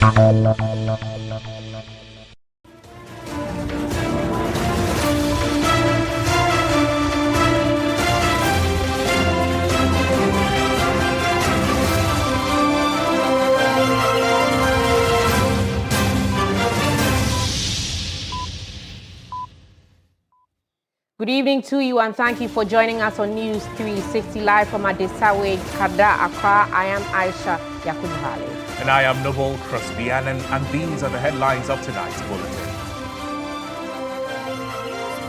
Good evening to you and thank you for joining us on News 360 live from Adesawe, Kada, Accra. I am Ayisha Yakubu. And I am Crosby Annan, and these are the headlines of tonight's bulletin.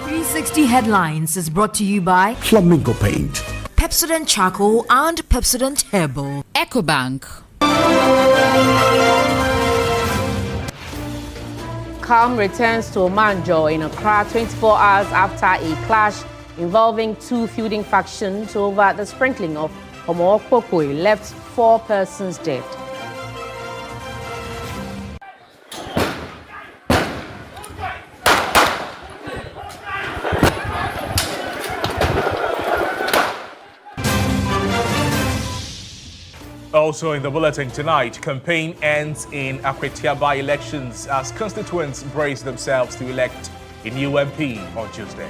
360 Headlines is brought to you by Flamingo Paint, Pepsodent Charcoal and Pepsodent Herbal, EcoBank. Calm returns to Omanjor in Accra 24 hours after a clash involving two feuding factions over the sprinkling of Omookpokwe left 4 persons dead. Also in the bulletin tonight, campaign ends in Akwetia by-elections as constituents brace themselves to elect a new MP on Tuesday.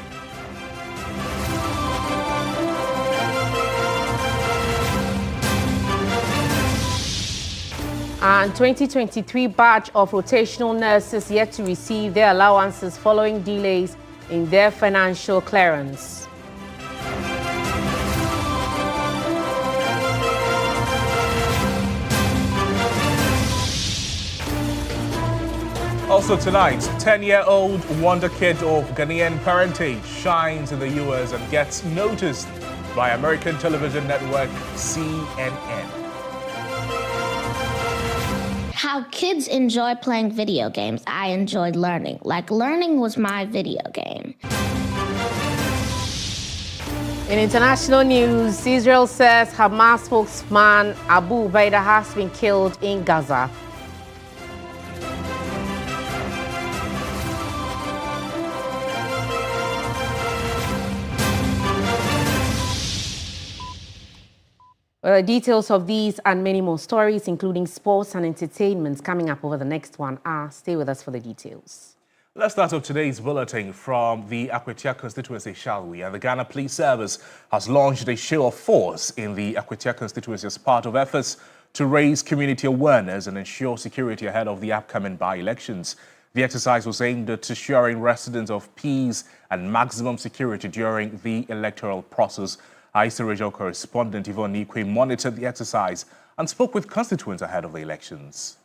And 2023 batch of rotational nurses yet to receive their allowances following delays in their financial clearance. Also tonight, 10-year-old wonder kid of Ghanaian parentage shines in the US and gets noticed by American television network CNN. How kids enjoy playing video games, I enjoyed learning. Like learning was my video game. In international news, Israel says Hamas spokesman Abu Ubaidah has been killed in Gaza. Details of these and many more stories, including sports and entertainment, coming up over the next 1 hour. Stay with us for the details. Let's start off today's bulletin from the Akwetia constituency, shall we? And the Ghana Police Service has launched a show of force in the Akwetia constituency as part of efforts to raise community awareness and ensure security ahead of the upcoming by-elections. The exercise was aimed at assuring residents of peace and maximum security during the electoral process. Ayisha regional correspondent Yvonne Nikwe monitored the exercise and spoke with constituents ahead of the elections.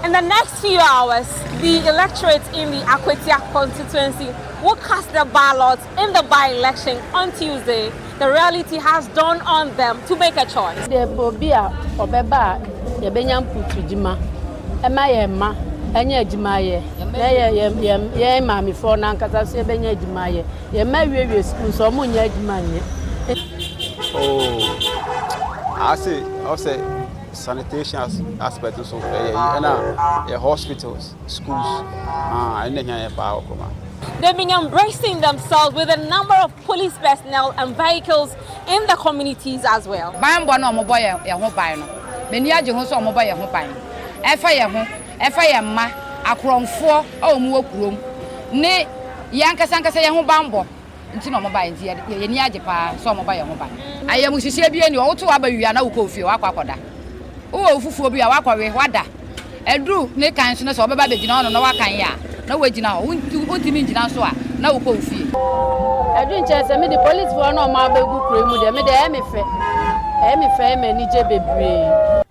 In the next few hours, the electorate in the Akwetia constituency will cast their ballots in the by-election on Tuesday. The reality has dawned on them to make a choice. I'll say sanitation aspect also, hospitals, schools, and they've been embracing themselves with a number of police personnel and vehicles in the communities as well.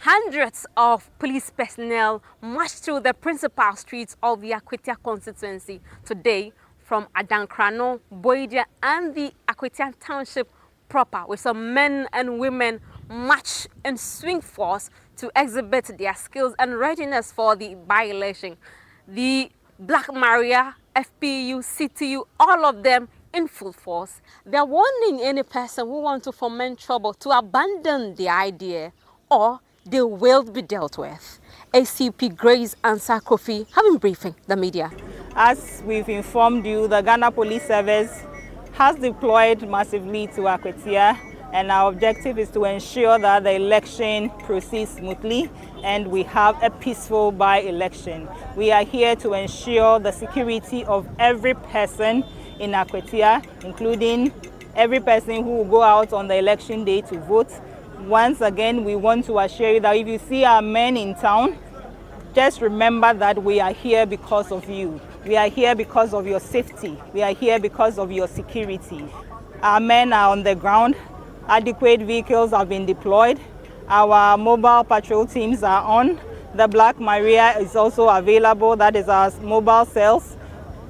Hundreds of police personnel marched through the principal streets of the Akwetia constituency today from Adankrano, Boidia, and the Akwetia township proper, with some men and women march in swing force to exhibit their skills and readiness for the by-election. The Black Maria, FPU, CTU, all of them in full force. They're warning any person who wants to foment trouble to abandon the idea or they will be dealt with. ACP Grace and Kofi have been briefing the media. As we've informed you, the Ghana Police Service has deployed massively to Akwetia and our objective is to ensure that the election proceeds smoothly and we have a peaceful by-election. We are here to ensure the security of every person in Akwetia, including every person who will go out on the election day to vote. Once again, we want to assure you that if you see our men in town, just remember that we are here because of you. We are here because of your safety. We are here because of your security. Our men are on the ground. Adequate vehicles have been deployed. Our mobile patrol teams are on. The Black Maria is also available. That is our mobile cells.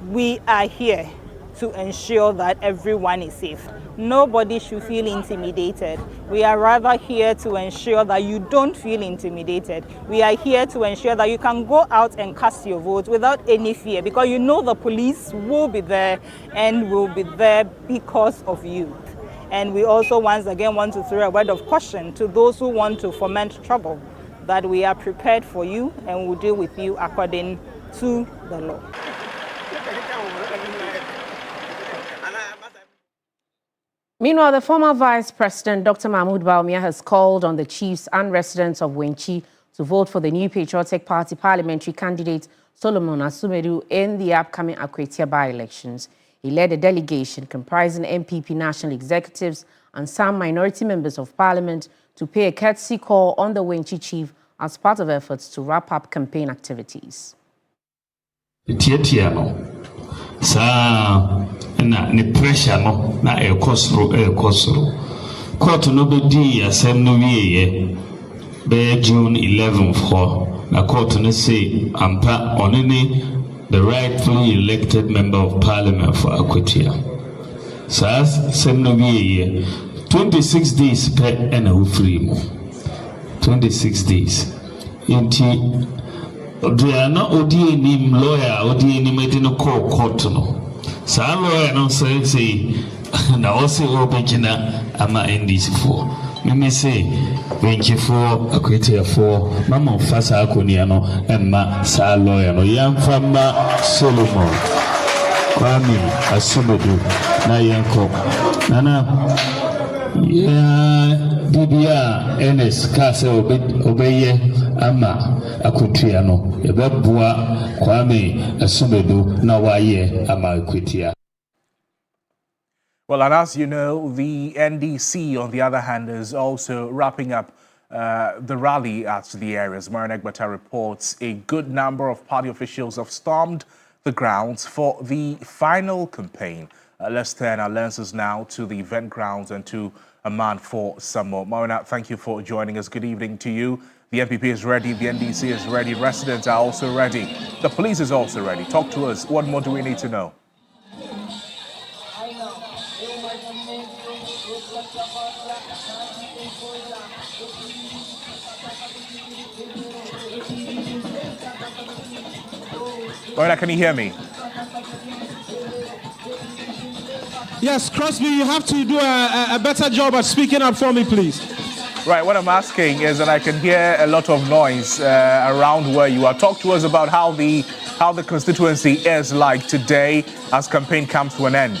We are here to ensure that everyone is safe. Nobody should feel intimidated. We are rather here to ensure that you don't feel intimidated. We are here to ensure that you can go out and cast your vote without any fear, because you know the police will be there and will be there because of you. And we also once again want to throw a word of caution to those who want to foment trouble, that we are prepared for you and will deal with you according to the law. Meanwhile, the former Vice President, Dr. Mahmoud Bawumia, has called on the chiefs and residents of Wenchi to vote for the New Patriotic Party parliamentary candidate, Solomon Asumedu, in the upcoming Akwetia by-elections. He led a delegation comprising MPP national executives and some minority members of parliament to pay a courtesy call on the Wenchi chief as part of efforts to wrap up campaign activities. Na ne pressure no na ekosro court no be di asem no wieye be June 11th ho na court no say ampa onene the rightfully elected member of parliament for Akwetia sas sem no wieye 26 days per na wo free mo 26 days enti oduana odi enim lawyer odi enim edi no court no sa lawyer no say na also obegina ama NDC for me say wenchi for Akwetia for mama fasa akonia no emma sa lawyer no yamfama Solomon Kwame Asumedu na yanko nana bibia NS kase obeye ama Akwetia no ebebua Kwame Asumedu na waye ama Akwetia. Well, and as you know, the NDC, on the other hand, is also wrapping up the rally at the areas. Marian Egbata reports a good number of party officials have stormed the grounds for the final campaign. Let's turn our lenses now to the event grounds and to a man for some more. Marian, thank you for joining us. Good evening to you. The NPP is ready, the NDC is ready, residents are also ready. The police is also ready. Talk to us. What more do we need to know? Marian, can you hear me? Yes, Crosby, you have to do a better job at speaking up for me, please. Right, what I'm asking is that I can hear a lot of noise around where you are. Talk to us about how the constituency is like today as campaign comes to an end.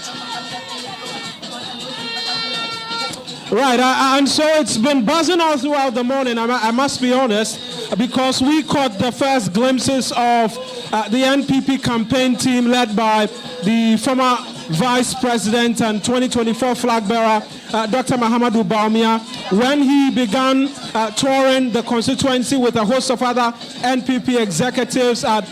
Right, and so it's been buzzing all throughout the morning, I must be honest, because we caught the first glimpses of the NPP campaign team led by the former Vice President and 2024 flag bearer, Dr. Mahmoud Bawumia, when he began touring the constituency with a host of other NPP executives at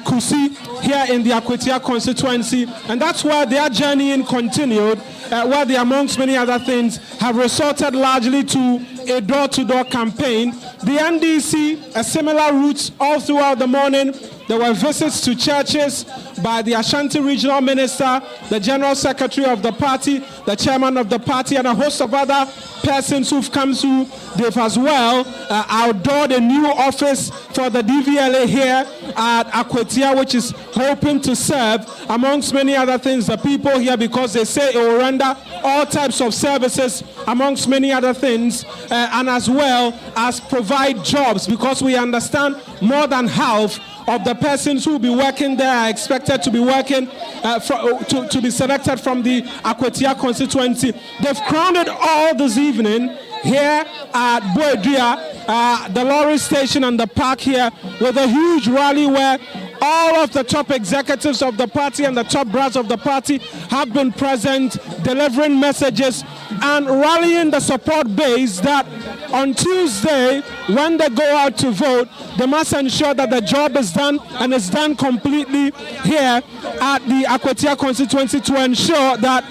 Kusi here in the Akwetia constituency, and that's where their journey continued, where they, amongst many other things, have resorted largely to a door-to-door campaign. The NDC, a similar route all throughout the morning. There were visits to churches by the Ashanti Regional Minister, the General Secretary of the party, the Chairman of the party, and a host of other persons who've come through. They've as well outdoored a new office for the DVLA here at Akwetia, which is hoping to serve, amongst many other things, the people here, because they say it will render all types of services, amongst many other things, and as well as provide jobs, because we understand more than half of the persons who will be working there are expected to be working to be selected from the Akwetia constituency. They've crowned it all this evening here at Bole, the lorry station and the park here, with a huge rally where all of the top executives of the party and the top brass of the party have been present, delivering messages and rallying the support base that on Tuesday, when they go out to vote, they must ensure that the job is done and is done completely here at the Akwetia constituency to ensure that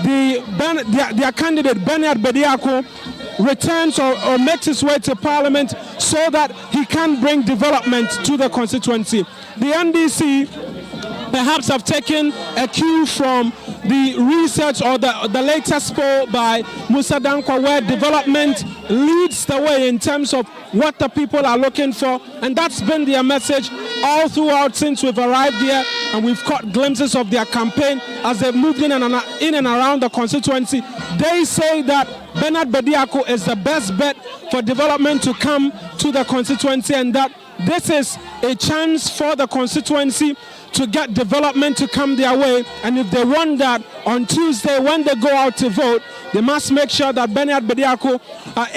their candidate, Bernard Bediako, returns or makes his way to Parliament so that he can bring development to the constituency. The NDC perhaps have taken a cue from the research or the latest poll by Musa Dankwa, where development leads the way in terms of what the people are looking for, and that's been their message all throughout since we've arrived here, and we've caught glimpses of their campaign as they've moved in and around the constituency. They say that Bernard Bediako is the best bet for development to come to the constituency, and that this is a chance for the constituency to get development to come their way. And if they want that on Tuesday when they go out to vote, they must make sure that Bernard Bediako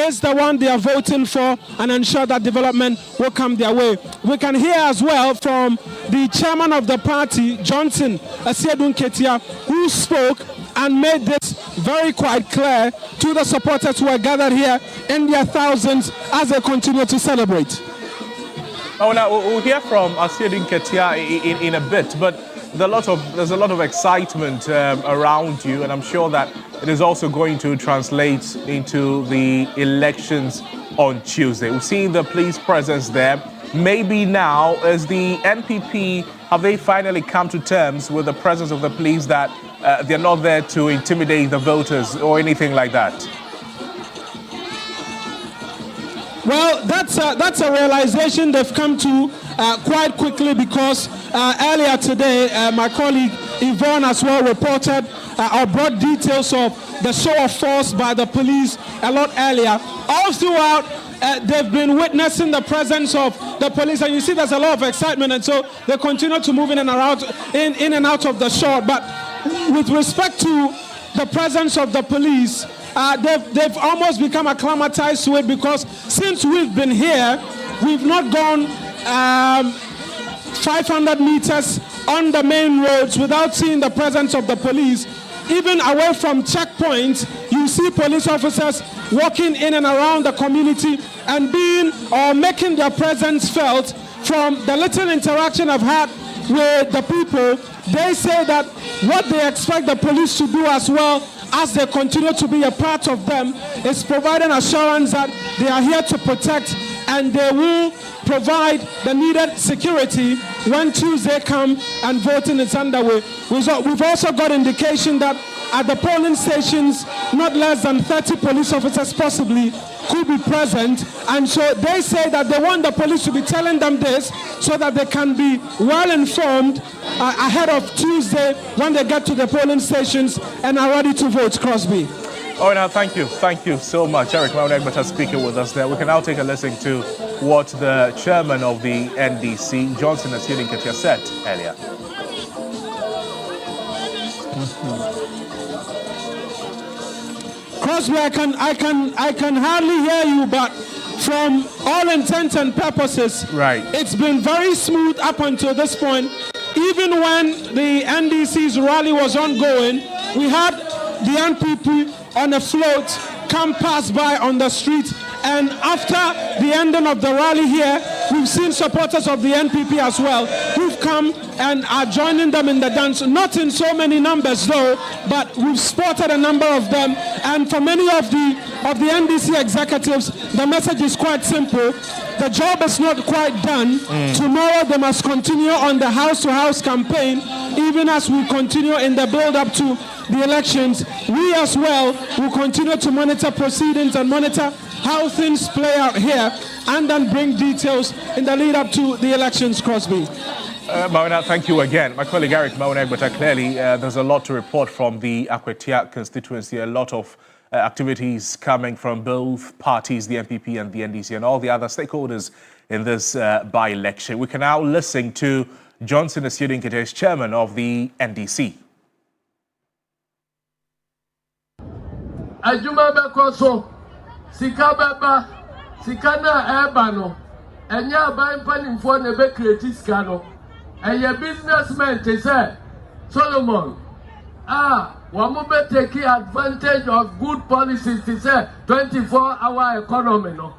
is the one they are voting for and ensure that development will come their way. We can hear as well from the chairman of the party, Johnson Asiedun Ketia, who spoke and made this very quite clear to the supporters who are gathered here in their thousands as they continue to celebrate. Oh, now we'll hear from Asiedun Ketia in a bit, but there's a lot of excitement around you, and I'm sure that it is also going to translate into the elections on Tuesday. We've seen the police presence there. Maybe now, as the NPP, have they finally come to terms with the presence of the police, that they're not there to intimidate the voters or anything like that? Well, that's a realization they've come to quite quickly, because earlier today, my colleague Yvonne as well reported or brought details of the show of force by the police a lot earlier. All throughout, they've been witnessing the presence of the police, and you see there's a lot of excitement, and so they continue to move in and out of the shore. But with respect to the presence of the police, they've almost become acclimatized to it, because since we've been here, we've not gone 500 meters on the main roads without seeing the presence of the police. Even away from checkpoints, you see police officers walking in and around the community and making their presence felt. From the little interaction I've had with the people, they say that what they expect the police to do as well, as they continue to be a part of them, is providing assurance that they are here to protect, and they will provide the needed security when Tuesday comes and voting is underway. We've also got indication that at the polling stations, not less than 30 police officers possibly could be present, and so they say that they want the police to be telling them this so that they can be well informed ahead of Tuesday when they get to the polling stations and are ready to vote. Crosby. Oh, now thank you so much, Eric Maunegbata, speaking with us there. We can now take a listen to what the chairman of the NDC, Johnson Asiedun Ketia, said earlier. Crosby, I can hardly hear you, but from all intents and purposes, right, it's been very smooth up until this point. Even when the NDC's rally was ongoing, we had the NPP on a float come pass by on the street, and after the ending of the rally here, we've seen supporters of the NPP as well who've come and are joining them in the dance. Not in so many numbers though, but we've spotted a number of them, and for many of the NDC executives, the message is quite simple. The job is not quite done. Tomorrow they must continue on the house-to-house campaign, even as we continue in the build-up to the elections. We as well will continue to monitor proceedings and monitor how things play out here, and then bring details in the lead-up to the elections. Crosby. Mauna, thank you again. My colleague Eric Maunegbata, clearly there's a lot to report from the Akwetia constituency, a lot of activities coming from both parties, the NPP and the NDC, and all the other stakeholders in this by-election. We can now listen to Johnson Asiodinkete's chairman of the NDC. Ajuma bekoso sika beba sika na eba no enya ban panimfo na be create sika no eye businessmen te say Solomon wamu be take advantage of good policies to say 24-hour economy no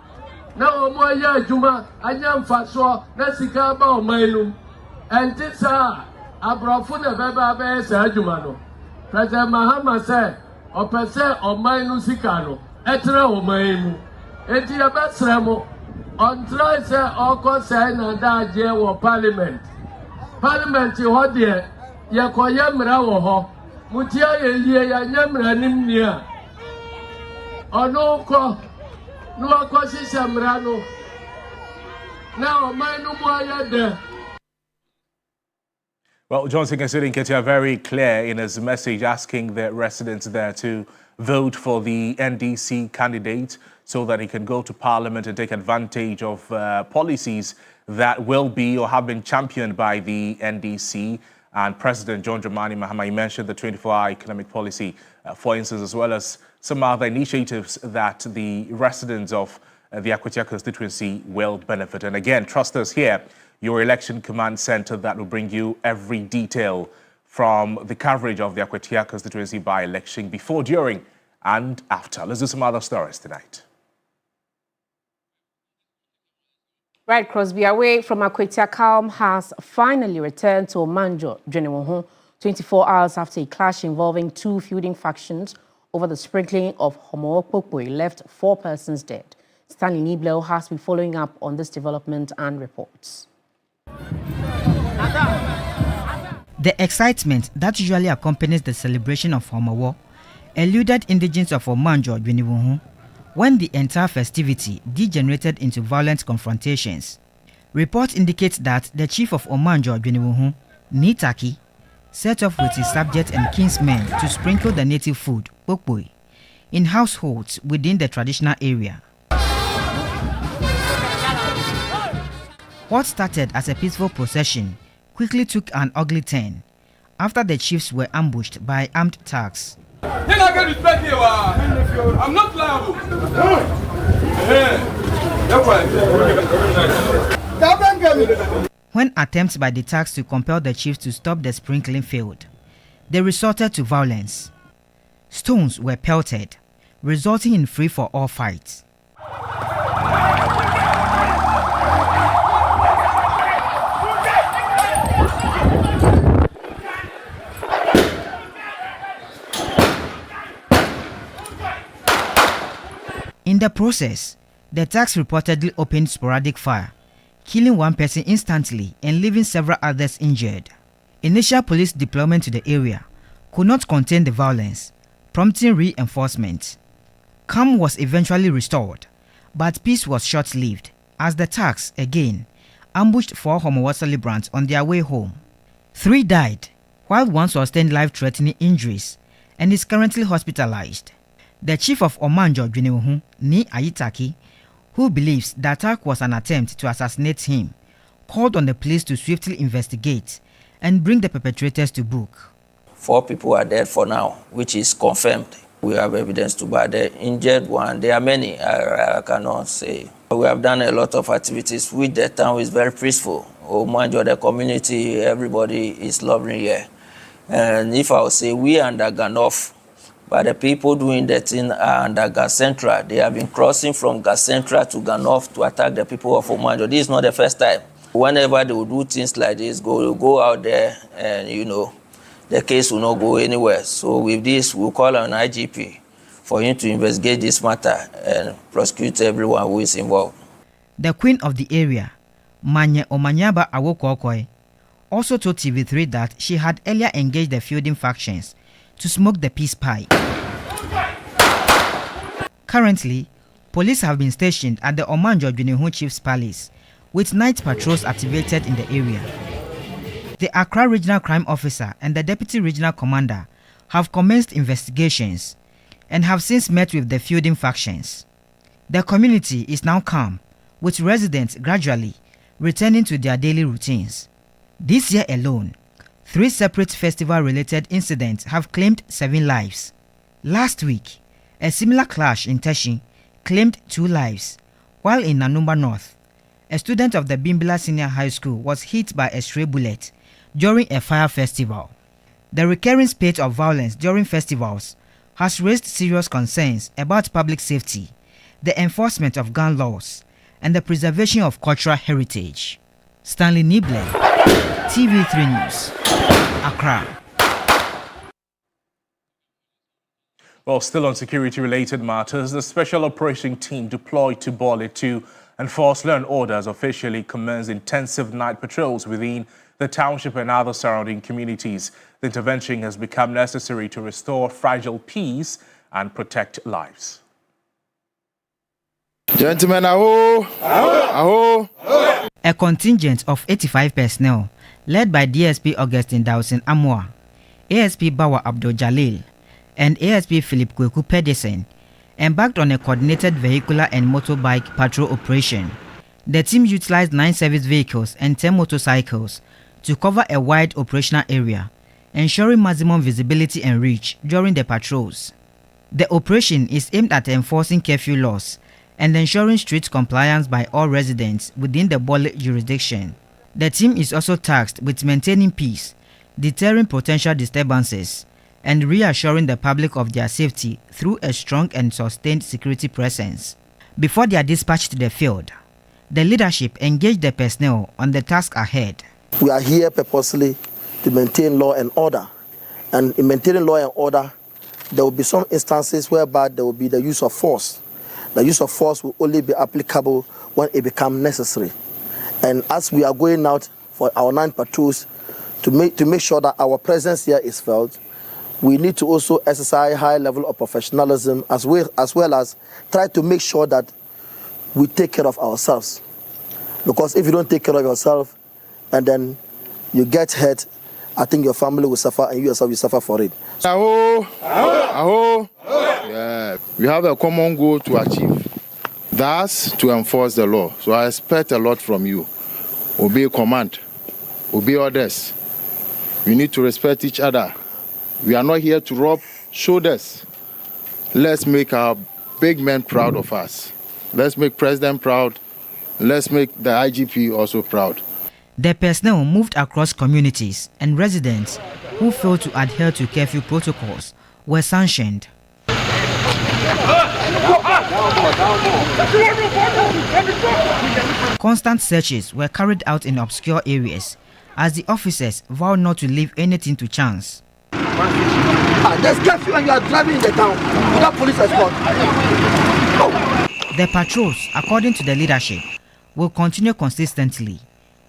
na omo ya ajuma anya mfaso na sika ba omanum enti sa abrofo na beba be say ajuma no President Mahama say opese omanu sikano etra omanu enti abasremo on try say oko say na daje wo parliament ho de ye koye mra wo ho mutia ye ya nyamra nim nia ono ko no akosi semra no na omanu mo ayade. Well, Johnson Asiodinkete very clear in his message asking the residents there to vote for the NDC candidate so that he can go to Parliament and take advantage of policies that will be or have been championed by the NDC and President John Dramani Mahama. He mentioned the 24-hour economic policy, for instance, as well as some other initiatives that the residents of the Akwatia constituency will benefit. And again, trust us here, your election command center that will bring you every detail from the coverage of the Akwatia constituency by-election before, during, and after. Let's do some other stories tonight. Right, Crosby, away from Akwatia, calm has finally returned to Omanjor, 24 hours after a clash involving two feuding factions over the sprinkling of Homo left 4 persons dead. Stanley Niblo has been following up on this development and reports. The excitement that usually accompanies the celebration of Homo eluded indigents of Omanjor when the entire festivity degenerated into violent confrontations. Reports indicate that the chief of Omanjor Nitaki set off with his subjects and kinsmen to sprinkle the native food, pokpoi, in households within the traditional area. What started as a peaceful procession quickly took an ugly turn after the chiefs were ambushed by armed thugs. I'm not liable. When attempts by the thugs to compel the chiefs to stop the sprinkling failed, they resorted to violence. Stones were pelted, resulting in free-for-all fights. In the process, the thugs reportedly opened sporadic fire, killing 1 person instantly and leaving several others injured. Initial police deployment to the area could not contain the violence, prompting reinforcement. Calm was eventually restored, but peace was short-lived as the thugs, again, ambushed 4 Homo celebrants on their way home. 3 died, while 1 sustained life-threatening injuries and is currently hospitalized. The chief of Omanjor Ni Ayitaki, who believes the attack was an attempt to assassinate him, called on the police to swiftly investigate and bring the perpetrators to book. 4 people are dead for now, which is confirmed. We have evidence to back the injured one. There are many, I cannot say. We have done a lot of activities with the town is very peaceful. Omanjor, the community, everybody is lovely here. And if I would say we under Ganoff, but the people doing that thing are under Gas Central. They have been crossing from Gas Central to Ganoff to attack the people of Omanjor. This is not the first time. Whenever they will do things like this, go out there and, you know, the case will not go anywhere. So with this, we'll call on IGP for him to investigate this matter and prosecute everyone who is involved. The queen of the area, Manye Omanyaba Awokokoi, also told TV3 that she had earlier engaged the feuding factions to smoke the peace pie. Currently, police have been stationed at the Omanjor Chief's Palace, with night patrols activated in the area. The Accra Regional Crime Officer and the Deputy Regional Commander have commenced investigations and have since met with the feuding factions. The community is now calm, with residents gradually returning to their daily routines. This year alone, 3 separate festival-related incidents have claimed 7 lives. Last week, a similar clash in Teshi claimed 2 lives, while in Nanumba North, a student of the Bimbila Senior High School was hit by a stray bullet during a fire festival. The recurring spate of violence during festivals has raised serious concerns about public safety, the enforcement of gun laws, and the preservation of cultural heritage. Stanley Nible, TV3 News, Accra. Well, still on security-related matters, the Special Operation Team deployed to Bole to enforce law and order has officially commenced intensive night patrols within the township and other surrounding communities. The intervention has become necessary to restore fragile peace and protect lives. Gentlemen, aho! Aho! Aho! A contingent of 85 personnel, led by DSP Augustine Dawson Amwa, ASP Bawa Abdul Jalil, and ASP Philip Kweku Pedersen, embarked on a coordinated vehicular and motorbike patrol operation. The team utilized 9 service vehicles and 10 motorcycles to cover a wide operational area, ensuring maximum visibility and reach during the patrols. The operation is aimed at enforcing curfew laws and ensuring strict compliance by all residents within the Bole jurisdiction. The team is also tasked with maintaining peace, deterring potential disturbances, and reassuring the public of their safety through a strong and sustained security presence. Before their dispatch to the field, the leadership engaged the personnel on the task ahead. We are here purposely to maintain law and order. And in maintaining law and order, there will be some instances whereby there will be the use of force. The use of force will only be applicable when it becomes necessary. And as we are going out for our 9 patrols to make sure that our presence here is felt, we need to also exercise a high level of professionalism as well as try to make sure that we take care of ourselves. Because if you don't take care of yourself and then you get hurt, I think your family will suffer and you yourself will suffer for it. Aho! Aho! Yeah. We have a common goal to achieve. That's to enforce the law. So I expect a lot from you. Obey command. Obey orders. We need to respect each other. We are not here to rub shoulders. Let's make our big men proud of us. Let's make President proud. Let's make the IGP also proud. The personnel moved across communities, and residents who failed to adhere to curfew protocols were sanctioned. Constant searches were carried out in obscure areas as the officers vowed not to leave anything to chance. There's curfew and you are driving in the town without police escort. The patrols, according to the leadership, will continue consistently,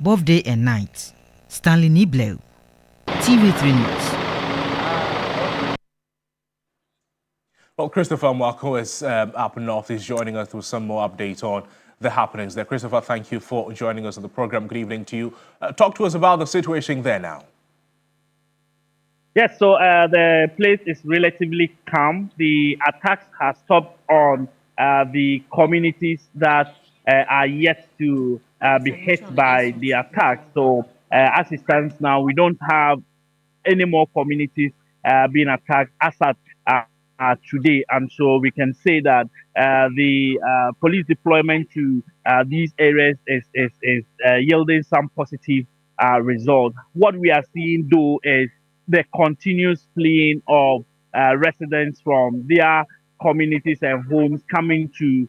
both day and night. Stanley Nible, TV3 News. Well, Christopher Mwako is up north. He's joining us with some more updates on the happenings there. Christopher, thank you for joining us on the program. Good evening to you. Talk to us about the situation there now. Yes, so the place is relatively calm. The attacks have stopped on the communities that are yet to be hit by the attack. So as it stands now, we don't have any more communities being attacked as at today. And so we can say that the police deployment to these areas is yielding some positive results. What we are seeing, though, is the continuous fleeing of residents from their communities and homes coming to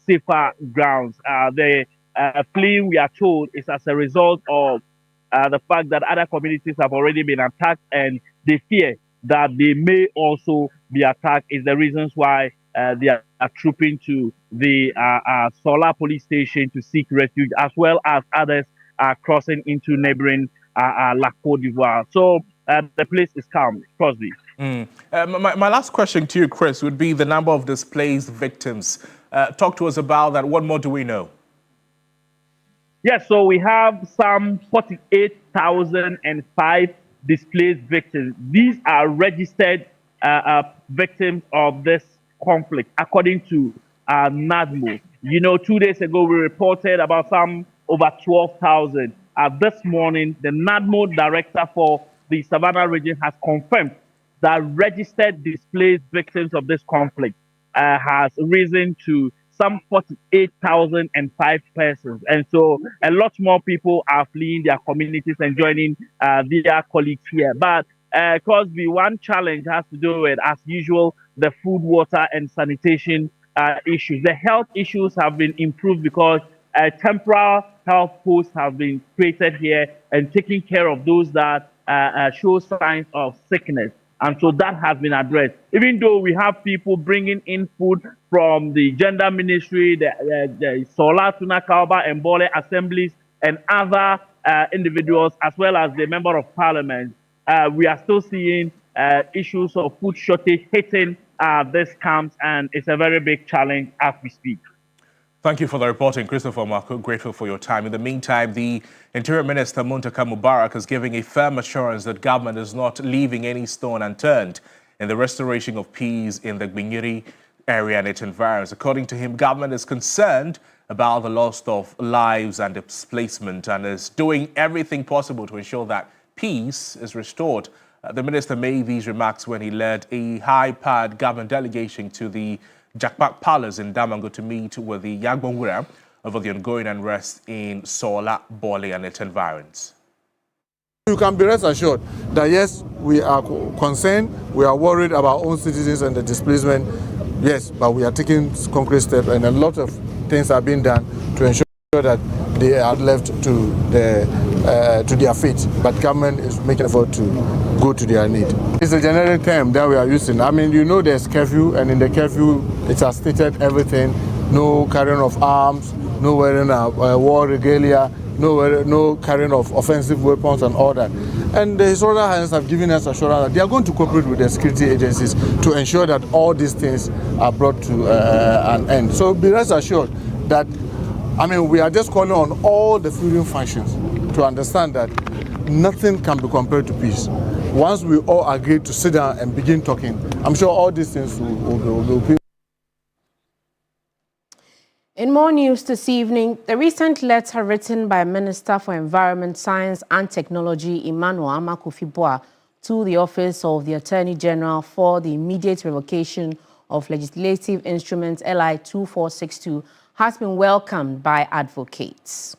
safer grounds. The fleeing, we are told, is as a result of the fact that other communities have already been attacked, and they fear that they may also be attacked. Is the reasons why they are trooping to the Solar police station to seek refuge, as well as others are crossing into neighboring La Côte d'Ivoire. So the place is calm. Crosby. My last question to you, Chris, would be the number of displaced victims. Talk to us about that. What more do we know? Yes, so we have some 48,005 displaced victims. These are registered victims of this conflict, according to NADMO. You know, 2 days ago, we reported about some over 12,000. This morning, the NADMO director for the Savannah region has confirmed that registered displaced victims of this conflict has risen to some 48,005 persons. And so a lot more people are fleeing their communities and joining their colleagues here. But Crosby, one challenge has to do with, as usual, the food, water, and sanitation issues. The health issues have been improved because temporal health posts have been created here and taking care of those that show signs of sickness. And so that has been addressed. Even though we have people bringing in food from the gender ministry, the Solar Tuna Kauba and Bole assemblies and other individuals, as well as the member of parliament, we are still seeing issues of food shortage hitting these camps, and it's a very big challenge as we speak. Thank you for the reporting, Christopher Marco. Grateful for your time. In the meantime, the Interior Minister, Muntaka Mubarak, is giving a firm assurance that government is not leaving any stone unturned in the restoration of peace in the Gbinyiri area and its environs. According to him, government is concerned about the loss of lives and displacement and is doing everything possible to ensure that peace is restored. The minister made these remarks when he led a high-powered government delegation to the Jakpak Palace in Damango to meet with the Yagbonwura over the ongoing unrest in Sola, Bole and its environs. You can be rest assured that yes, we are concerned, we are worried about our own citizens and the displacement, yes, but we are taking concrete steps and a lot of things are being done to ensure that they are left to their fate, but government is making an effort to go to their need. It's a generic term that we are using. I mean, you know there's curfew, and in the curfew it has stated everything: no carrying of arms, no wearing war regalia, no carrying of offensive weapons and all that. And the historical highness have given us assurance that they are going to cooperate with the security agencies to ensure that all these things are brought to an end. So be rest assured that, I mean, we are just calling on all the feuding factions to understand that nothing can be compared to peace. Once we all agree to sit down and begin talking, I'm sure all these things will be. In more news this evening, the recent letter written by Minister for Environment, Science and Technology, Emmanuel Amakofi-Boa, to the Office of the Attorney General for the immediate revocation of Legislative Instrument LI 2462 has been welcomed by advocates.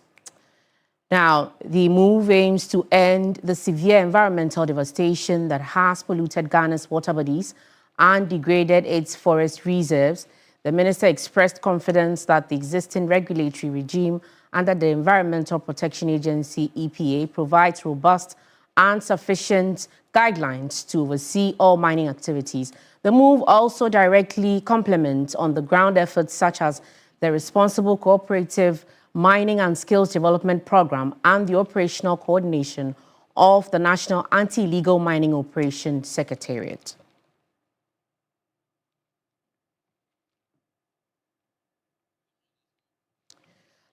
Now, the move aims to end the severe environmental devastation that has polluted Ghana's water bodies and degraded its forest reserves. The minister expressed confidence that the existing regulatory regime under the Environmental Protection Agency, EPA, provides robust and sufficient guidelines to oversee all mining activities. The move also directly complements on-the-ground efforts such as the Responsible Cooperative Mining and Skills Development Program and the operational coordination of the National Anti-Illegal Mining Operations Secretariat.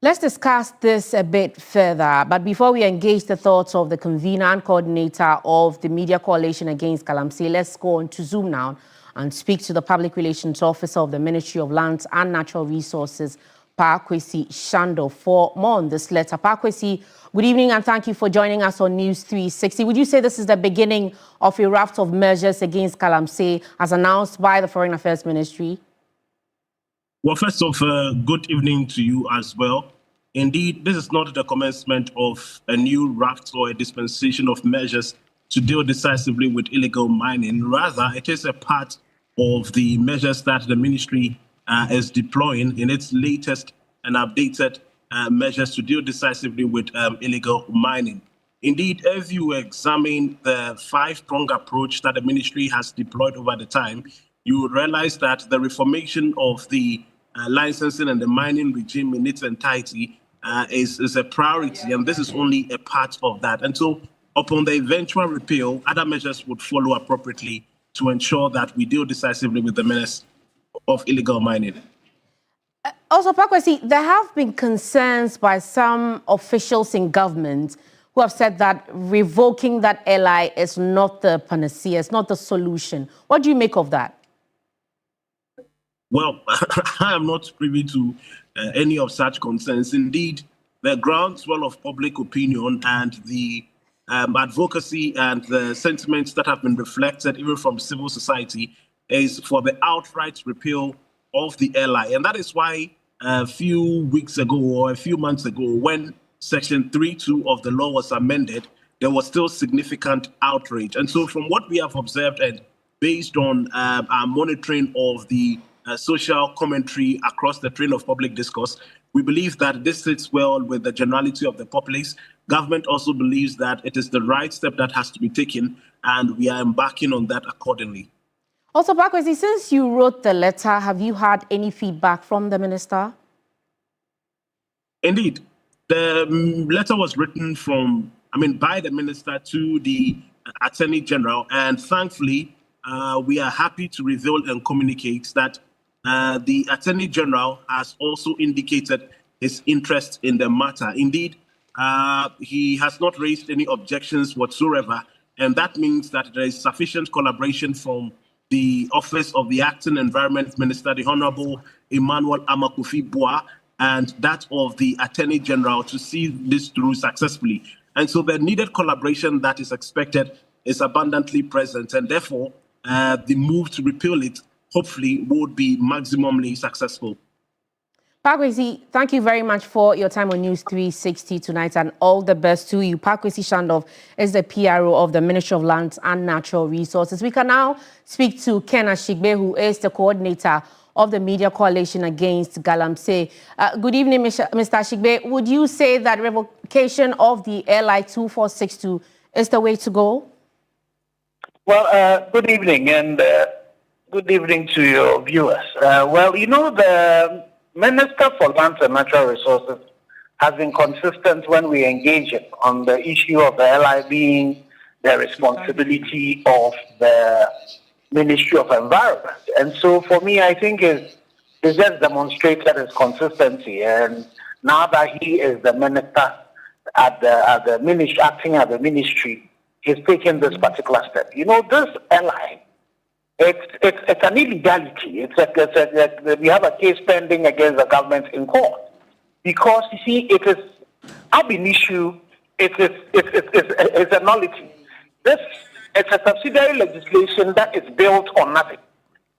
Let's discuss this a bit further, but before we engage the thoughts of the convener and coordinator of the Media Coalition Against Galamsey, let's go on to Zoom now and speak to the Public Relations Officer of the Ministry of Lands and Natural Resources, Pakwesi Shando, for more on this letter. Pakwesi, good evening and thank you for joining us on News 360. Would you say this is the beginning of a raft of measures against Galamsey as announced by the Foreign Affairs Ministry? Well, first off, good evening to you as well. Indeed, this is not the commencement of a new raft or a dispensation of measures to deal decisively with illegal mining. Rather, it is a part of the measures that the ministry is deploying in its latest and updated measures to deal decisively with illegal mining. Indeed, if you examine the five-pronged approach that the ministry has deployed over the time, you would realize that the reformation of the licensing and the mining regime in its entirety is a priority, and this is only a part of that. And so upon the eventual repeal, other measures would follow appropriately to ensure that we deal decisively with the menace of illegal mining. Also, Pakwesi, there have been concerns by some officials in government who have said that revoking that LI is not the panacea, it's not the solution. What do you make of that? Well, I am not privy to any of such concerns. Indeed, the groundswell of public opinion and the advocacy and the sentiments that have been reflected even from civil society is for the outright repeal of the LI. And that is why a few weeks ago or a few months ago, when Section 3.2 of the law was amended, there was still significant outrage. And so from what we have observed and based on our monitoring of the social commentary across the train of public discourse, we believe that this sits well with the generality of the populace. Government also believes that it is the right step that has to be taken, and we are embarking on that accordingly. Also, Bakwesi, since you wrote the letter, have you had any feedback from the minister? Indeed. The letter was written by the minister to the Attorney General, and thankfully, we are happy to reveal and communicate that the Attorney General has also indicated his interest in the matter. Indeed, he has not raised any objections whatsoever, and that means that there is sufficient collaboration from the Office of the Acting Environment Minister, the Honorable Emmanuel Amakofi-Boa, and that of the Attorney General to see this through successfully. And so the needed collaboration that is expected is abundantly present, and therefore the move to repeal it hopefully would be maximally successful. Pakwesi, thank you very much for your time on News 360 tonight, and all the best to you. Pakwesi Shandov is the PRO of the Ministry of Lands and Natural Resources. We can now speak to Ken Ashigbe, who is the coordinator of the Media Coalition Against Galamsey. Good evening, Mr. Ashigbe. Would you say that revocation of the LI 2462 is the way to go? Well, good evening, and good evening to your viewers. Well, you know, the Minister for Lands and Natural Resources has been consistent when we engage him on the issue of the LI being the responsibility of the Ministry of Environment. And so for me, I think it's just demonstrated his consistency. And now that he is the minister at the ministry, acting at the ministry, he's taking this particular step. You know, this LI, it's an illegality. We have a case pending against the government in court because, you see, it is ab initio, it's a nullity. It's a subsidiary legislation that is built on nothing,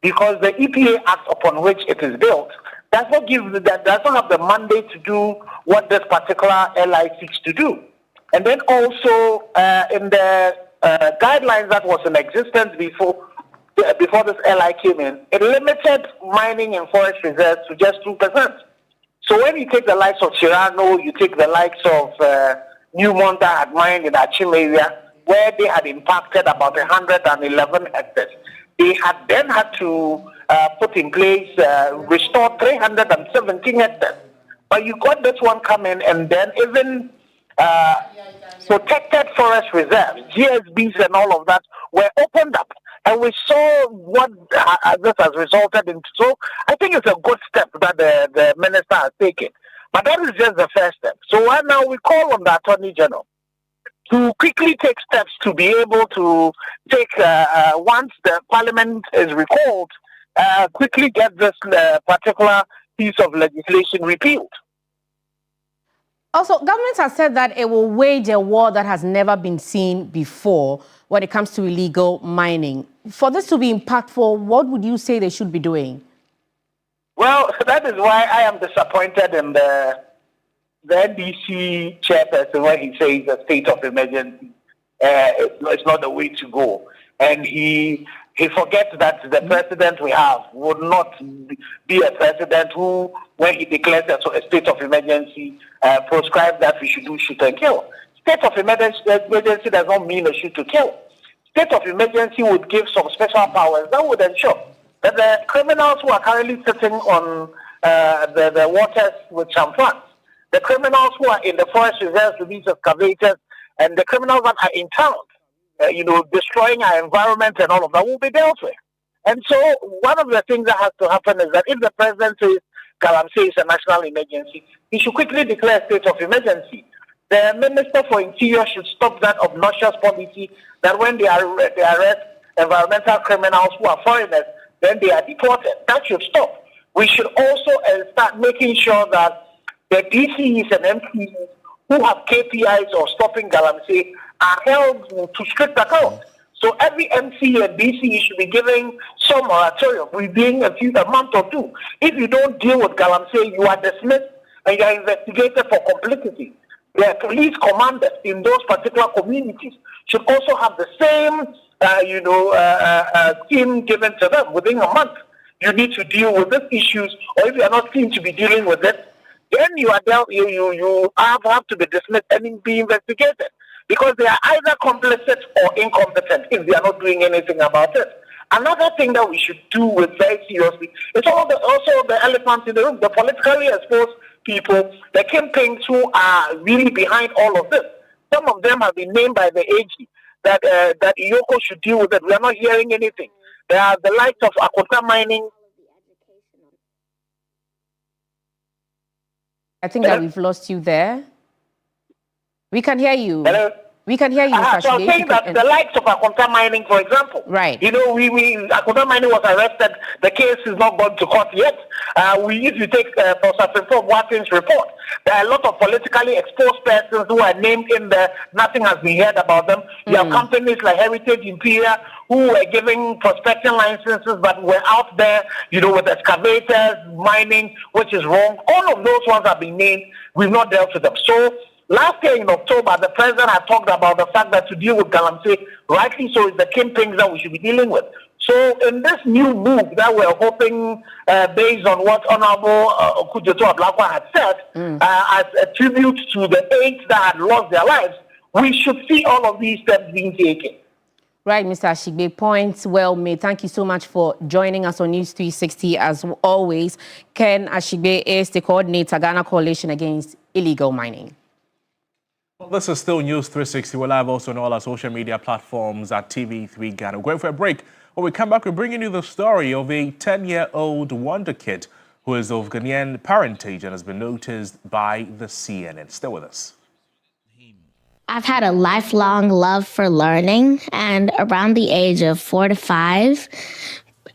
because the EPA Act upon which it is built does not have the mandate to do what this particular LI seeks to do. And then also in the guidelines that was in existence before this LI came in, it limited mining in forest reserves to just 2%. So when you take the likes of Chirano, you take the likes of Newmont that had mined in Achim area, where they had impacted about 111 hectares. They had then had to put in place, restore 317 hectares. But you got this one coming, and then even protected forest reserves, GSBs and all of that were opened up. And we saw what this has resulted in. So I think it's a good step that the minister has taken. But that is just the first step. So right now we call on the Attorney General to quickly take steps to be able to take, once the parliament is recalled, quickly get this particular piece of legislation repealed. Also, government has said that it will wage a war that has never been seen before when it comes to illegal mining. For this to be impactful, what would you say they should be doing? Well, that is why I am disappointed in the NDC chairperson when he says a state of emergency is not the way to go. And he forgets that the president we have would not be a president who, when he declares a state of emergency, prescribes that we should do shoot and kill. State of emergency does not mean a shoot to kill. State of emergency would give some special powers that would ensure that the criminals who are currently sitting on the waters with champagnes, the criminals who are in the forest reserves with these excavators, and the criminals that are in town, destroying our environment and all of that will be dealt with. And so one of the things that has to happen is that if the president says Galamsey is a national emergency, he should quickly declare a state of emergency. The Minister for Interior should stop that obnoxious policy that when they arrest environmental criminals who are foreigners, then they are deported. That should stop. we should also start making sure that the DCEs and MPs who have KPIs of stopping galamsey are held to strict account. So every MC and DCE should be giving some moratorium within a month or two. If you don't deal with galamsey, you are dismissed and you are investigated for complicity. The police commanders in those particular communities should also have the same, team given to them within a month. You need to deal with these issues, or if you are not keen to be dealing with it, then you have to be dismissed and be investigated, because they are either complicit or incompetent if they are not doing anything about it. Another thing that we should do with very seriously is also the elephant in the room, the politically exposed people, the kingpins who are really behind all of this. Some of them have been named by the AG that Iyoko should deal with it. We are not hearing anything. There are the likes of Akota Mining. I think that we've lost you there. We can hear you. Hello? We can hear you, Mr. So I'm saying that the likes of Akota Mining, for example. Right. Akota Mining was arrested. The case is not gone to court yet. If you take Professor Watson's report, there are a lot of politically exposed persons who are named in there. Nothing has been heard about them. You have companies like Heritage Imperial who were giving prospecting licenses but were out there, with excavators, mining, which is wrong. All of those ones have been named. We've not dealt with them. So last year in October, the president had talked about the fact that to deal with galamsey, rightly so, is the kingpins that we should be dealing with. So in this new move that we're hoping, based on what Honorable Kujoto Ablakwa had said, as a tribute to the 8 that had lost their lives, we should see all of these steps being taken. Right, Mr. Ashigbe, points well made. Thank you so much for joining us on News 360 as always. Ken Ashigbe is the coordinator, Ghana Coalition Against Illegal Mining. Well, this is still News 360. We're live also on all our social media platforms at TV3 Ghana. We're going for a break. When we come back, we're bringing you the story of a 10-year-old wonder kid who is of Ghanaian parentage and has been noticed by the CNN. Stay with us. I've had a lifelong love for learning, and around the age of 4 to 5,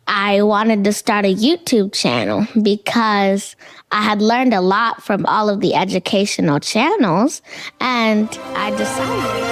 I wanted to start a YouTube channel because I had learned a lot from all of the educational channels, and I decided...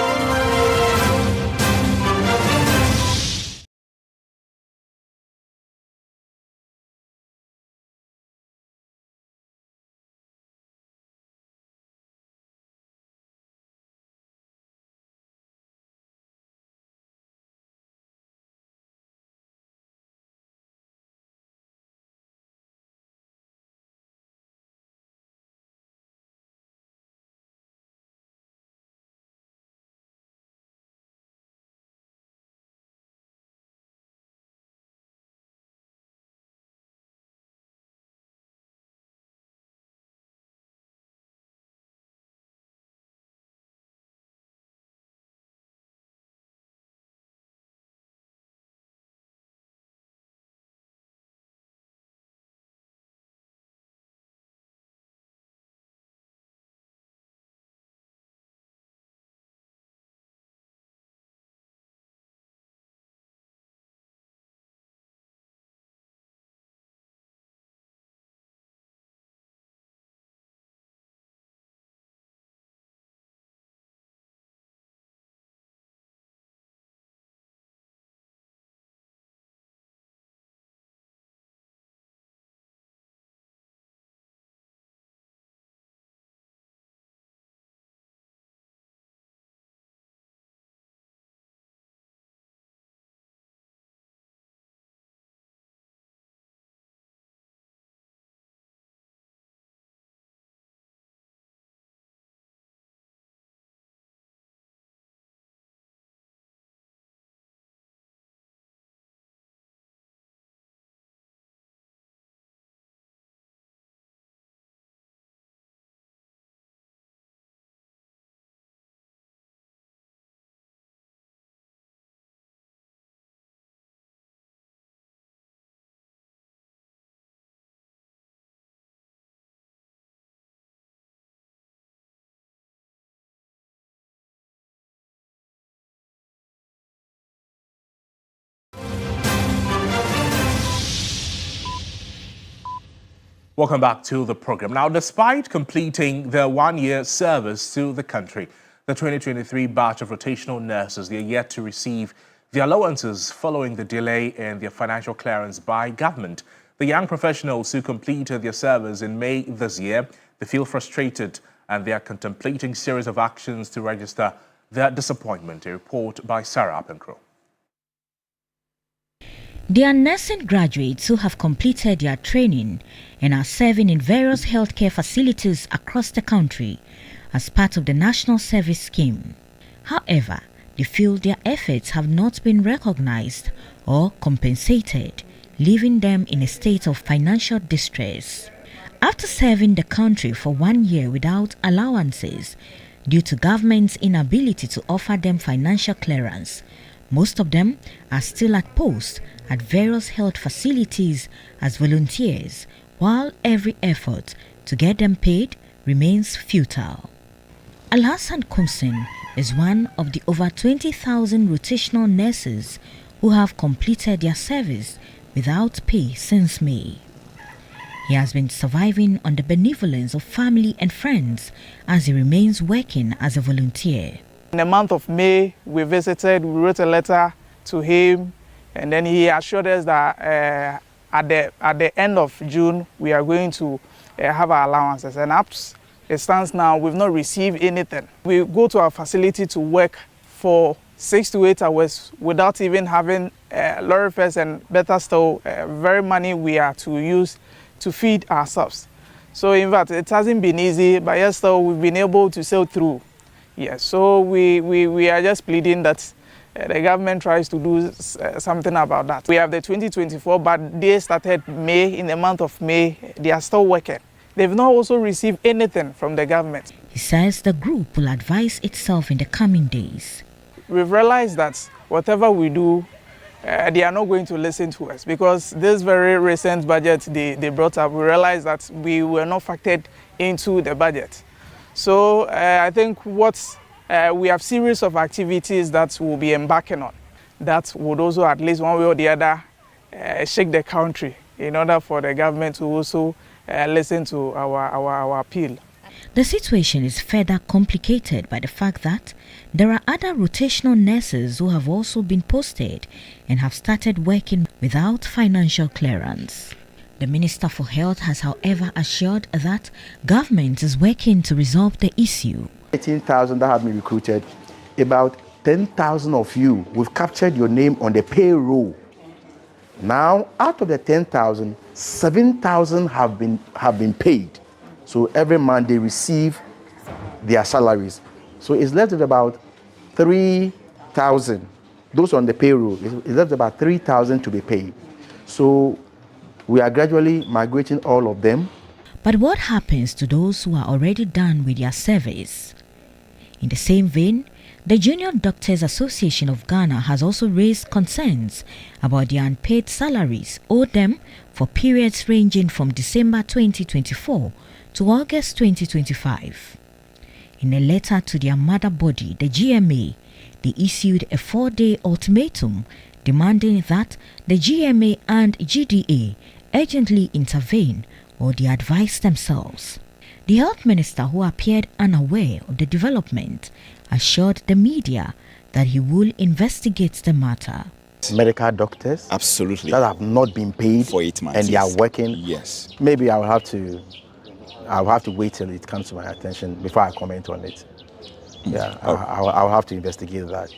Welcome back to the program. Now, despite completing their one-year service to the country, the 2023 batch of rotational nurses, they are yet to receive their allowances following the delay in their financial clearance by government. The young professionals who completed their service in May this year, they feel frustrated and they are contemplating series of actions to register their disappointment. A report by Sarah Apenkro. They are nursing graduates who have completed their training and are serving in various healthcare facilities across the country as part of the National Service Scheme. However, they feel their efforts have not been recognized or compensated, leaving them in a state of financial distress. After serving the country for 1 year without allowances due to government's inability to offer them financial clearance, most of them are still at post at various health facilities as volunteers, while every effort to get them paid remains futile. Alhassan Kumsin is one of the over 20,000 rotational nurses who have completed their service without pay since May. He has been surviving on the benevolence of family and friends as he remains working as a volunteer. In the month of May, we visited, we wrote a letter to him, and then he assured us that at the end of June, we are going to have our allowances. And up to it stands now, we've not received anything. We go to our facility to work for 6 to 8 hours without even having lorry fares and better still, very money we are to use to feed ourselves. So in fact, it hasn't been easy, but yes, still we've been able to sail through. Yes, so we are just pleading that the government tries to do something about that. We have the 2024, but they started May, in the month of May, they are still working. They've not also received anything from the government. He says the group will advise itself in the coming days. We've realized that whatever we do, they are not going to listen to us because this very recent budget they brought up, we realized that we were not factored into the budget. So I think we have series of activities that we'll be embarking on that would also at least one way or the other shake the country in order for the government to also listen to our appeal. The situation is further complicated by the fact that there are other rotational nurses who have also been posted and have started working without financial clearance. The Minister for Health has, however, assured that government is working to resolve the issue. 18,000 that have been recruited, about 10,000 of you, we've captured your name on the payroll. Now, out of the 10,000, 7,000 have been paid. So every month they receive their salaries. So it's left with about 3,000. Those on the payroll, it's left about 3,000 to be paid. So we are gradually migrating all of them. But what happens to those who are already done with their service? In the same vein, the Junior Doctors Association of Ghana has also raised concerns about the unpaid salaries owed them for periods ranging from December 2024 to August 2025. In a letter to their mother body, the GMA, they issued a 4-day ultimatum demanding that the GMA and GDA urgently intervene or they advise themselves. The health minister, who appeared unaware of the development, assured the media that he will investigate the matter. Medical doctors, absolutely, that have not been paid for 8 months, and they are working. Yes, maybe I'll have to wait till it comes to my attention before I comment on it. Yeah, I'll have to investigate that.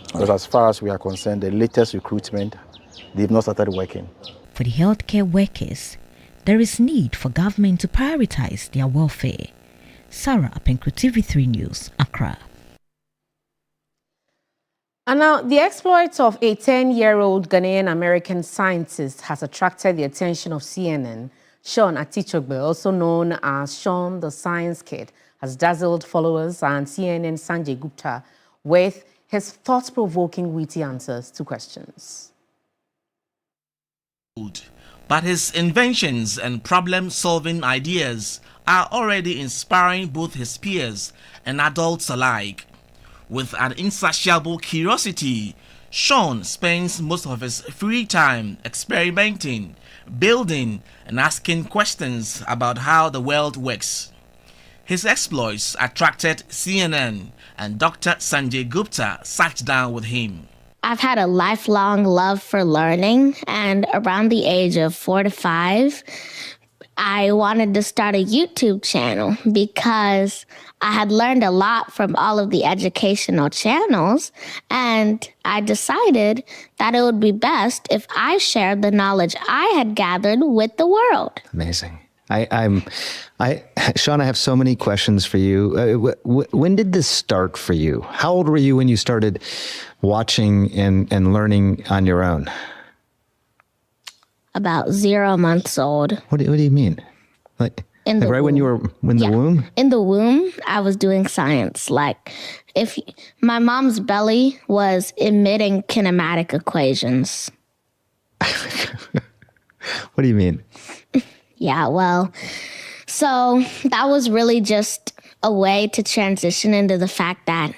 Because as far as we are concerned, the latest recruitment, they've not started working. For the healthcare workers, there is need for government to prioritize their welfare. Sarah Apenkro, TV3 News, Accra. And now, the exploits of a 10-year-old Ghanaian-American scientist has attracted the attention of CNN. Sean Atichogbe, also known as Sean the Science Kid, has dazzled followers and CNN Sanjay Gupta with his thought-provoking, witty answers to questions. But his inventions and problem-solving ideas are already inspiring both his peers and adults alike. With an insatiable curiosity, Sean spends most of his free time experimenting, building and asking questions about how the world works. His exploits attracted CNN, and Dr. Sanjay Gupta sat down with him. I've had a lifelong love for learning, and around the age of 4 to 5, I wanted to start a YouTube channel because I had learned a lot from all of the educational channels, and I decided that it would be best if I shared the knowledge I had gathered with the world. Amazing. Sean, I have so many questions for you. When did this start for you? How old were you when you started watching and learning on your own? About 0 months old. What do you mean? Like right when you were in the womb? In the womb, I was doing science. Like, if my mom's belly was emitting kinematic equations. What do you mean? Yeah, well, so that was really just a way to transition into the fact that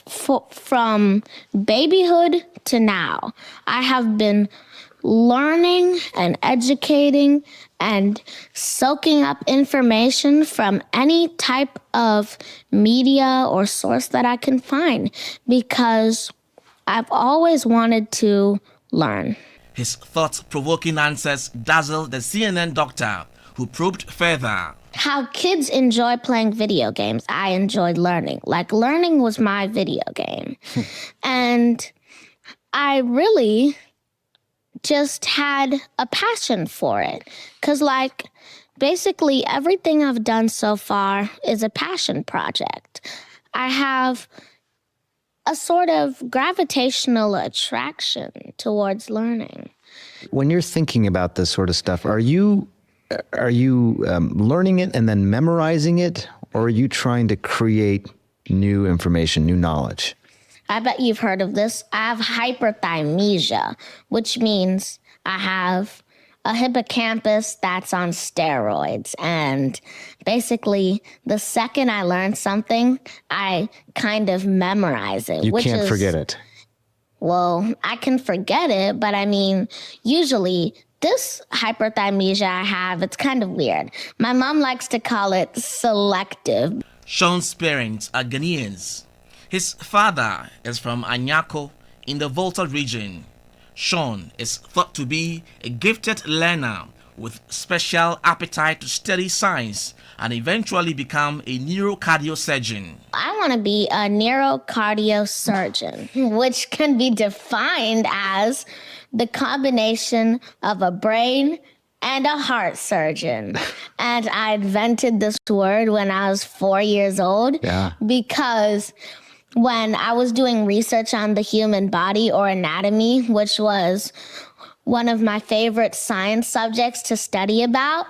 from babyhood to now, I have been learning and educating and soaking up information from any type of media or source that I can find because I've always wanted to learn. His thought-provoking answers dazzled the CNN doctor, who probed further. How kids enjoy playing video games, I enjoyed learning. Like, learning was my video game. And I really just had a passion for it. Because, like, basically everything I've done so far is a passion project. I have a sort of gravitational attraction towards learning. When you're thinking about this sort of stuff, are you learning it and then memorizing it, or are you trying to create new information, new knowledge? I bet you've heard of this. I have hyperthymesia, which means I have a hippocampus that's on steroids. And basically, the second I learn something, I kind of memorize it. You can't forget it. Well, I can forget it, but I mean, usually this hyperthymesia I have, it's kind of weird. My mom likes to call it selective. Sean's parents are Ghanaians. His father is from Anyako in the Volta region. Sean is thought to be a gifted learner with special appetite to study science and eventually become a neurocardiosurgeon. I want to be a neurocardiosurgeon, which can be defined as the combination of a brain and a heart surgeon. And I invented this word when I was 4 years old because when I was doing research on the human body or anatomy, which was one of my favorite science subjects to study about,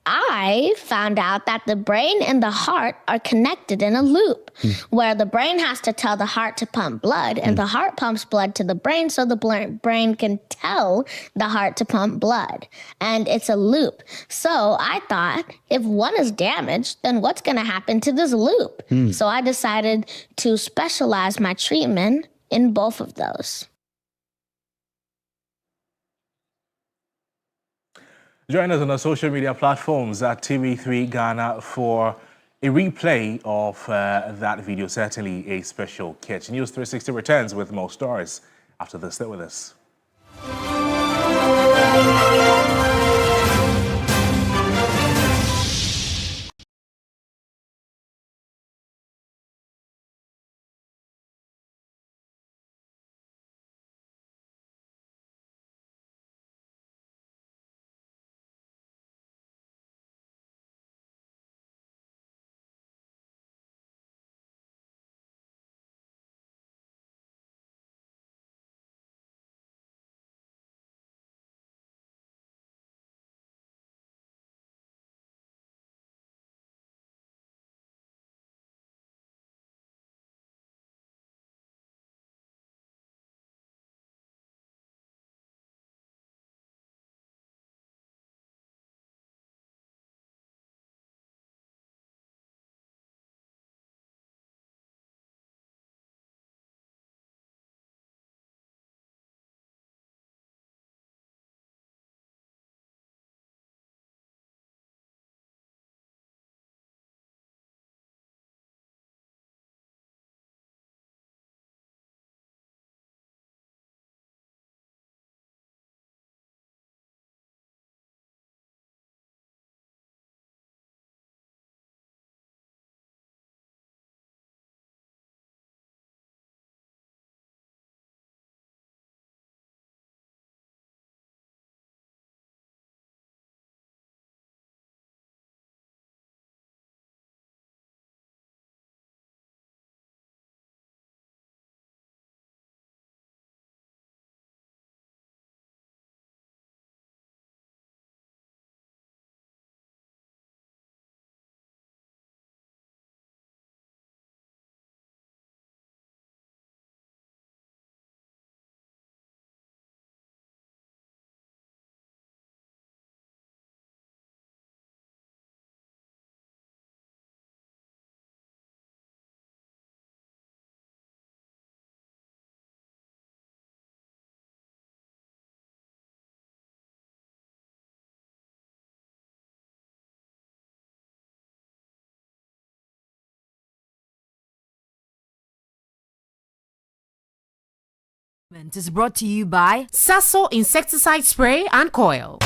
I found out that the brain and the heart are connected in a loop where the brain has to tell the heart to pump blood and the heart pumps blood to the brain so the brain can tell the heart to pump blood. And it's a loop. So I thought, if one is damaged, then what's going to happen to this loop? So I decided to specialize my treatment in both of those. Join us on our social media platforms at TV3 Ghana for a replay of that video. Certainly a special catch. News360 returns with more stories after this. Stay with us. Is brought to you by Sasso Insecticide Spray and Coil.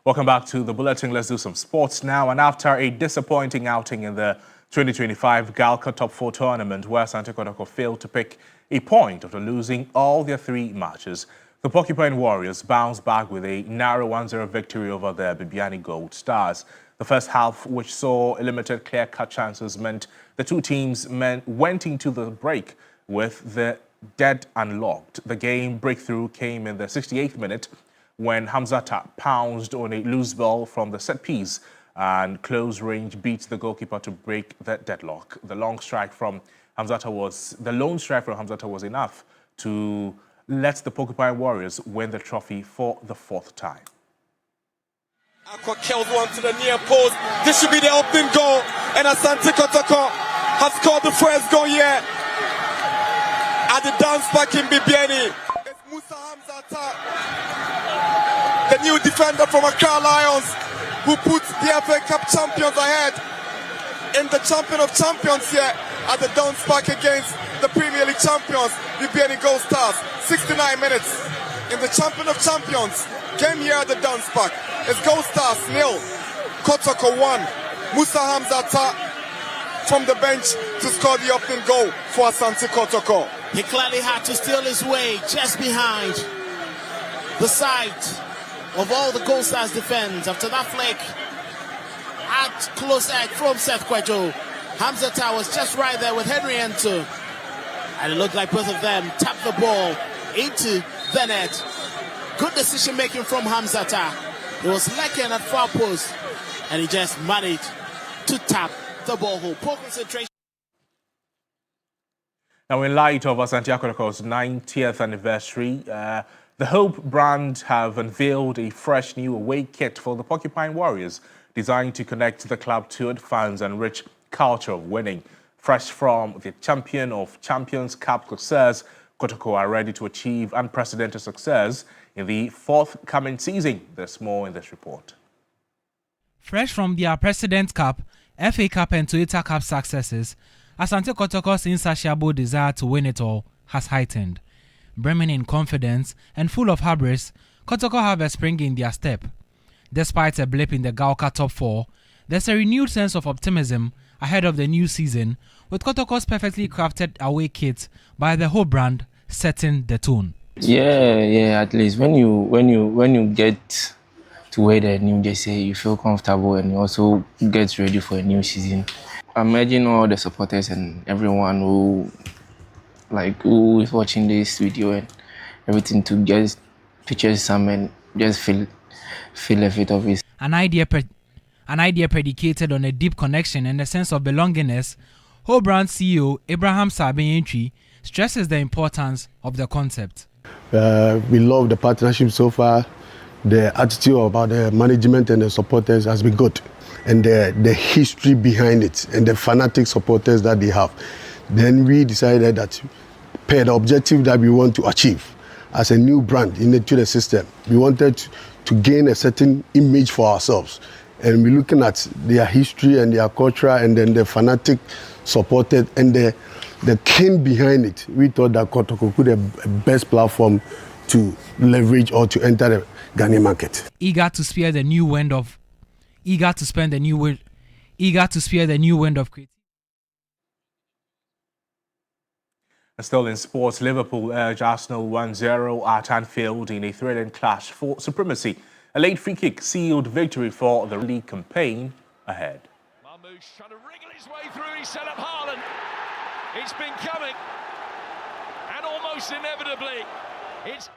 Welcome back to the bulletin. Let's do some sports now. And after a disappointing outing in the 2025 Galca Top 4 tournament, where Asante Kotoko failed to pick a point after losing all their 3 matches, the Porcupine Warriors bounced back with a narrow 1-0 victory over the Bibiani Gold Stars. The first half, which saw limited clear-cut chances, meant the two teams went into the break with the dead unlocked. The game breakthrough came in the 68th minute when Hamzata pounced on a loose ball from the set piece and close range beat the goalkeeper to break the deadlock. The lone strike from Hamzata was enough to let the Porcupine Warriors win the trophy for the 4th time. Aqua kills one to the near post. This should be the opening goal, and Asante Kotoko has scored the first goal yet. At the dance back in Bibiani, it's Musa Hamzata, the new defender from Accra Lions, who puts the FA Cup champions ahead in the champion of champions here at the dance back against the Premier League champions, Bibiani Gold Stars. 69 minutes in the champion of champions. Game here at the dance back. It's Gold Stars 0, Kotoko 1. Musa Hamzata from the bench to score the opening goal for Asante Kotoko. He clearly had to steal his way just behind the side of all the Gold Stars defense. After that flick at close edge from Seth Kwejo, Hamzata was just right there with Henry Ento. And it looked like both of them tapped the ball into the net. Good decision making from Hamzata. He was lacking at far post, and he just managed to tap the ball hole. Poor concentration. Now, in light of Asante Kotoko's 90th anniversary, the Hope brand have unveiled a fresh new away kit for the Porcupine Warriors, designed to connect the club to its fans and rich culture of winning. Fresh from the champion of Champions Cup success, Kotoko are ready to achieve unprecedented success in the forthcoming season. There's more in this report. Fresh from their President's Cup, FA Cup and Toyota Cup successes, Asante Kotoko's insatiable desire to win it all has heightened. Brimming in confidence and full of hubris, Kotoko have a spring in their step. Despite a blip in the Galca Top 4, there's a renewed sense of optimism ahead of the new season, with Kotoko's perfectly crafted away kit by the whole brand setting the tone. Yeah. At least when you get to wear the new jersey, you feel comfortable and you also get ready for a new season. I'm urging all the supporters and everyone who is watching this video and everything to just purchase some and just feel a bit of it. An idea predicated on a deep connection and a sense of belongingness, whole brand CEO Abraham Sabin stresses the importance of the concept. We love the partnership so far. The attitude about the management and the supporters has been good, and the history behind it and the fanatic supporters that they have. Then we decided that per the objective that we want to achieve as a new brand into the system, we wanted to gain a certain image for ourselves. And we're looking at their history and their culture and then the fanatic supported and the thing behind it. We thought that Kotoko could have a best platform to leverage or to enter the Ghanaian market. Eager to spear the new wind of creativity. Still in sports, Liverpool urged Arsenal 1-0 at Anfield in a thrilling clash for supremacy. A late free kick sealed victory for the league campaign ahead. Mahmoud's trying to wriggle his way through. He set up Haaland. It's been coming, and almost inevitably, it's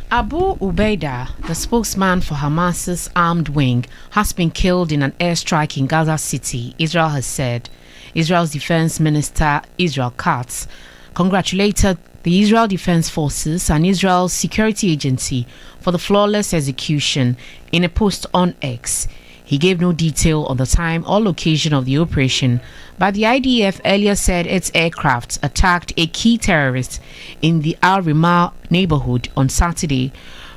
Abu Ubaidah, the spokesman for Hamas's armed wing, has been killed in an airstrike in Gaza City, Israel has said. Israel's Defense Minister Israel Katz congratulated the Israel Defense Forces and Israel's security agency for the flawless execution in a post on X. He gave no detail on the time or location of the operation, but the IDF earlier said its aircraft attacked a key terrorist in the Al Rimah neighborhood on Saturday,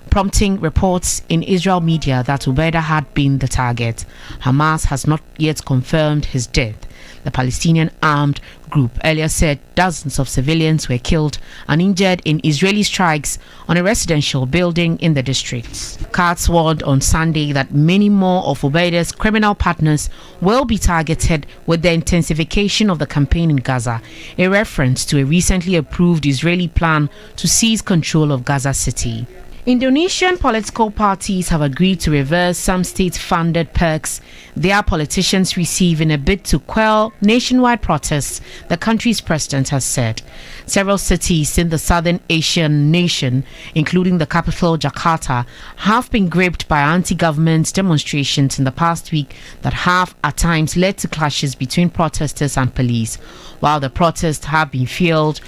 prompting reports in Israel media that Ubaidah had been the target. Hamas has not yet confirmed his death. The Palestinian armed group earlier said dozens of civilians were killed and injured in Israeli strikes on a residential building in the district. Katz warned on Sunday that many more of Ubaidah's criminal partners will be targeted with the intensification of the campaign in Gaza, a reference to a recently approved Israeli plan to seize control of Gaza City. Indonesian political parties have agreed to reverse some state-funded perks their politicians receive in a bid to quell nationwide protests, the country's president has said. Several cities in the Southern Asian nation, including the capital Jakarta, have been gripped by anti-government demonstrations in the past week that have at times led to clashes between protesters and police. While the protests have been fueled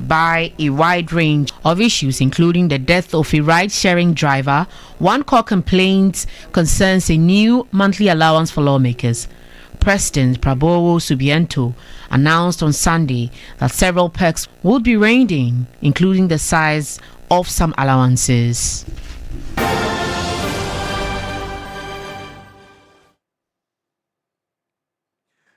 by a wide range of issues, including the death of a ride-sharing driver, one core complaint concerns a new monthly allowance for lawmakers. President Prabowo Subianto announced on Sunday that several perks would be reined in, including the size of some allowances.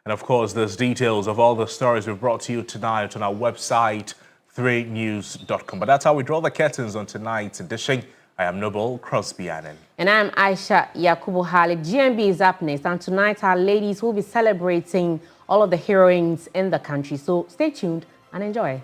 And of course, there's details of all the stories we've brought to you tonight on our website, 3news.com. But that's how we draw the curtains on tonight's edition. I am Noble Crosby Annan. And I'm Ayisha Yakubu. GMB is up next. And tonight our ladies will be celebrating all of the heroines in the country. So stay tuned and enjoy.